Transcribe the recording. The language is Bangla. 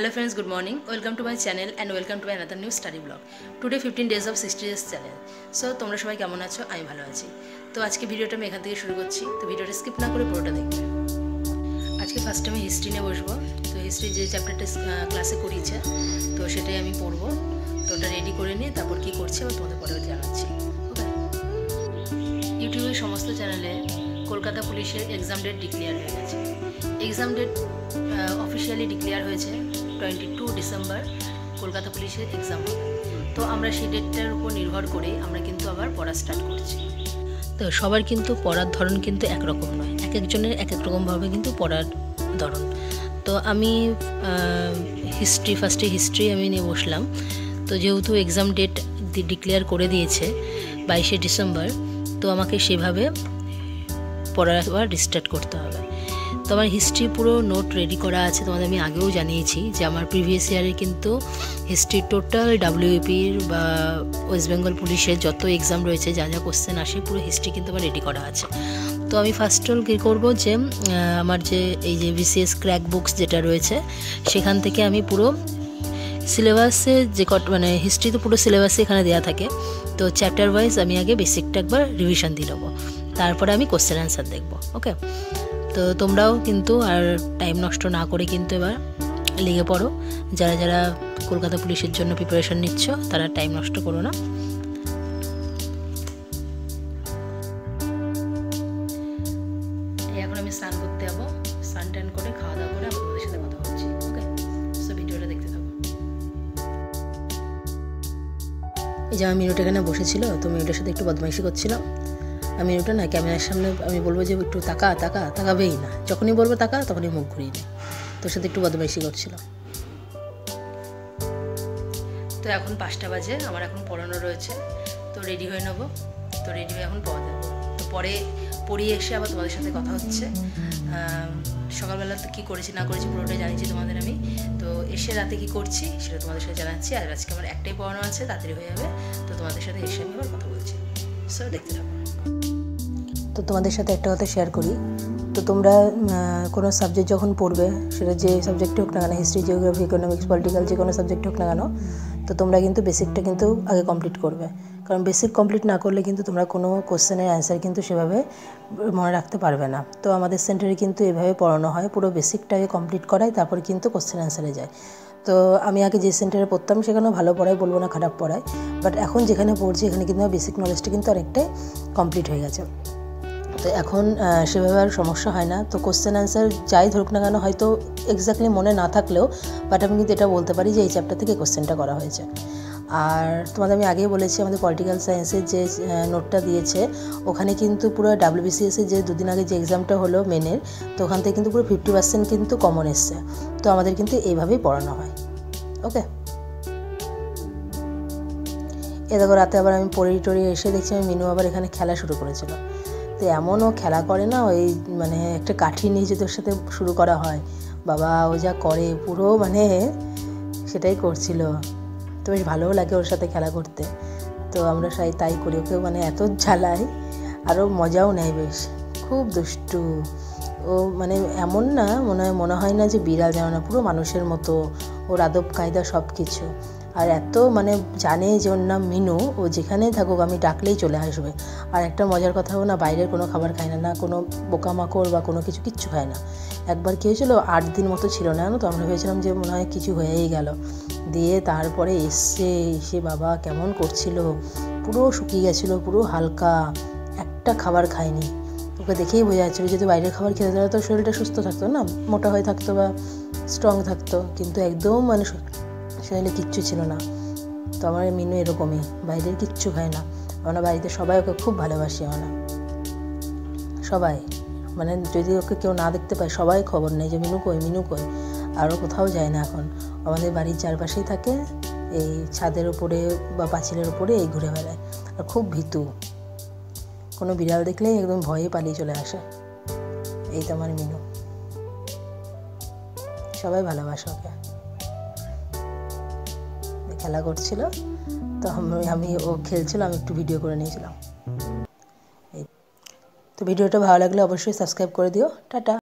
Hello friends, good morning. Welcome to my channel and welcome to my another new study vlog. Today 15 days of 60 days challenge. So তোমরা সবাই কেমন আছো? আমি ভালো আছি। তো আজকে ভিডিওটা আমি এখান থেকে শুরু করছি। তো ভিডিওটা স্কিপ না করে পুরোটা দেখবে। আজকে ফার্স্ট আমি হিস্ট্রি নিয়ে বসবো। তো হিস্ট্রি যে চ্যাপ্টারটা ক্লাসে করিয়েছে তো সেটাই আমি পড়বো। তো ওটা রেডি করে নিয়ে তারপর কি করছি আমি তোমাদের পরে জানাচ্ছি। ওকে। ইউটিউবের সমস্ত চ্যানেলে কলকাতা পুলিশের এক্সাম ডেট ডিক্লেয়ার হয়ে গেছে। এক্সাম ডেট অফিসিয়ালি ডিক্লেয়ার হয়েছে 22 ডিসেম্বর কলকাতা পুলিশের এক্সাম হবে। তো আমরা সেই ডেটটার উপর নির্ভর করে আমরা কিন্তু আবার পড়া স্টার্ট করছি। তো সবার কিন্তু পড়ার ধরন কিন্তু একরকম নয়, এক একজনের এক এক রকমভাবে কিন্তু পড়ার ধরন। তো আমি ফার্স্টে হিস্ট্রি আমি নিয়ে বসলাম। তো যেহেতু এক্সাম ডেট ডিক্লেয়ার করে দিয়েছে 22 ডিসেম্বর, তো আমাকে সেভাবে পড়া আবার রিস্টার্ট করতে হবে। তো আমার হিস্ট্রি পুরো নোট রেডি করা আছে, তোমাদের আমি আগেও জানিয়েছি যে আমার প্রিভিয়াস ইয়ারে কিন্তু হিস্ট্রির টোটাল ডাব্লিউপির বা ওয়েস্ট বেঙ্গল পুলিশের যত এক্সাম রয়েছে যা যা কোশ্চেন আসে পুরো হিস্ট্রি কিন্তু আমার রেডি করা আছে। তো আমি ফার্স্ট অল কী করবো যে আমার যে এই যে বিসিএস ক্র্যাক বুকস যেটা রয়েছে সেখান থেকে আমি পুরো সিলেবাসে যে মানে হিস্ট্রি তো পুরো সিলেবাসে এখানে দেওয়া থাকে। তো চ্যাপ্টার ওয়াইজ আমি আগে বেসিকটা একবার রিভিশন দিয়ে নেবো, তারপরে আমি কোশ্চেন অ্যান্সার দেখবো। ওকে। তো তোমরাও কিন্তু আর টাইম নষ্ট না করে কিন্তু এবার লেগে পড়ো। যারা যারা কলকাতা পুলিশের জন্য প্রিপারেশন নিচ্ছ তারা টাইম নষ্ট করো না। এখন আমি স্নান করতে যাবো, স্নান টান করে খাওয়া দাওয়া করে আপনাদের সাথে কথা বলছি। ওকে, সো ভিডিওটা দেখতে থাকো। এই যে আমার মিনুটা এখানে বসেছিল, তো মিনুটার সাথে একটু বদমাইশি করছিলাম। আমি ওটা না ক্যামেরার সামনে আমি বলবো যে একটু তাকাবেই না, যখনই বলবো তাকা তখনই মুখ ঘুরিয়ে নেয়। তোর সাথে একটু বদমাইশি করছিল। তো এখন 5টা বাজে, আমার এখন পড়ানো রয়েছে, তো রেডি হয়ে নেবো। তো রেডি হয়ে এখন পড়া যাবো। তো পরে পড়িয়ে এসে আবার তোমাদের সাথে কথা হচ্ছে। সকালবেলা তো কী করেছি না করেছি পুরোটাই জানিয়েছি তোমাদের আমি। তো এসে রাতে কী করছি সেটা তোমাদের সাথে জানাচ্ছি। আর আজকে আমার একটাই পড়ানো আছে, তাড়াতাড়ি হয়ে যাবে। তো তোমাদের সাথে এসে আমি আবার কথা বলছি। সো দেখতে থাকো। তো তোমাদের সাথে একটা কথা শেয়ার করি। তো তোমরা কোনো সাবজেক্ট যখন পড়বে, সেটা যে সাবজেক্ট হোক না কেন, হিস্ট্রি, জিওগ্রাফি, ইকোনমিক্স, পলিটিক্যাল, যে কোনো সাবজেক্ট হোক না কেন, তো তোমরা কিন্তু বেসিকটা কিন্তু আগে কমপ্লিট করবে। কারণ বেসিক কমপ্লিট না করলে কিন্তু তোমরা কোনো কোশ্চেনের অ্যান্সার কিন্তু সেভাবে মনে রাখতে পারবে না। তো আমাদের সেন্টারে কিন্তু এভাবে পড়ানো হয়, পুরো বেসিকটাকে কমপ্লিট করায় তারপর কিন্তু কোশ্চেন অ্যান্সারে যায়। তো আমি আগে যে সেন্টারে পড়তাম সেখানেও ভালো পড়ায়, বলবো না খারাপ পড়ায়, বাট এখন যেখানে পড়ছি এখানে কিন্তু বেসিক নলেজটা কিন্তু অনেকটাই কমপ্লিট হয়ে গেছে। তো এখন সেভাবে আর সমস্যা হয় না। তো কোশ্চেন অ্যান্সার যাই ধরুক না কেন, হয়তো এক্স্যাক্টলি মনে না থাকলেও বাট আমি কিন্তু এটা বলতে পারি যে এই চ্যাপ্টার থেকে কোশ্চেনটা করা হয়েছে। আর তোমাদের আমি আগেই বলেছি আমাদের পলিটিক্যাল সায়েন্সের যে নোটটা দিয়েছে ওখানে কিন্তু পুরো ডাব্লিউবিসিএসের যে দুদিন আগে যে এক্সামটা হলো মেনের, তো ওখান থেকে কিন্তু পুরো 50% কিন্তু কমন এসছে। তো আমাদের কিন্তু এইভাবেই পড়ানো হয়। ওকে। এ দেখো রাতে আবার আমি পড়ে এসে দেখছি আমি মিনু আবার এখানে খেলা শুরু করেছিল। তো এমনও খেলা করে না, ওই মানে একটা কাঠি নিয়ে যে তোর সাথে শুরু করা হয়, বাবা ও যা করে পুরো মানে সেটাই করছিল। তো বেশ ভালোও লাগে ওর সাথে খেলা করতে। তো আমরা তাই করি, ওকে মানে এত জ্বালাই, আরও মজাও নেয়, বেশ খুব দুষ্টু ও। মানে এমন না মনে হয় না যে বিড়াল, জানো না, পুরো মানুষের মতো ওর আদব কায়দা সব কিছু। আর এত মানে জানে যে ওর নাম মিনু, ও যেখানে থাকুক আমি ডাকলেই চলে আসবে। আর একটা মজার কথা হলো না, বাইরের কোনো খাবার খায় না, না কোনো পোকামাকড় বা কোনো কিচ্ছু খায় না। একবার কী হয়েছিল, 8 দিন মতো ছিল না, তো আমরা ভেবেছিলাম যে মনে হয় কিছু হয়েই গেল। দিয়ে তারপরে এসে বাবা কেমন করছিল, পুরো শুকিয়ে গেছিলো, পুরো হালকা, একটা খাবার খায়নি। ওকে দেখেই বোঝা যাচ্ছিলো যদি বাইরের খাবার খেতে তাহলে তো শরীরটা সুস্থ থাকতো না, মোটা হয়ে থাকতো বা স্ট্রং থাকতো, কিন্তু একদম মানে শরীরে কিচ্ছু ছিল না। তো আমার মিনু এরকমই, বাইরের কিচ্ছু খায় না। আমরা বাড়িতে সবাই ওকে খুব ভালোবাসি, আমরা সবাই, মানে যদি ওকে কেউ না দেখতে পায় সবাই খবর নেই যে মিনু কই। আরও কোথাও যায় না এখন, আমাদের বাড়ির চারপাশেই থাকে, এই ছাদের উপরে বা পাঁচিলের উপরে এই ঘুরে বেড়ায়। আর খুব ভীতু, কোনো বিড়াল দেখলেই একদম ভয়ে পালিয়ে চলে আসে। এই তো আমার মিনু, সবাই ভালোবাসে ওকে। খেলা করছিল, তো আমি ও খেলছিল, আমি একটু ভিডিও করে নিয়েছিলাম। তো ভিডিওটা ভালো লাগলে অবশ্যই সাবস্ক্রাইব করে দিও। টাটা।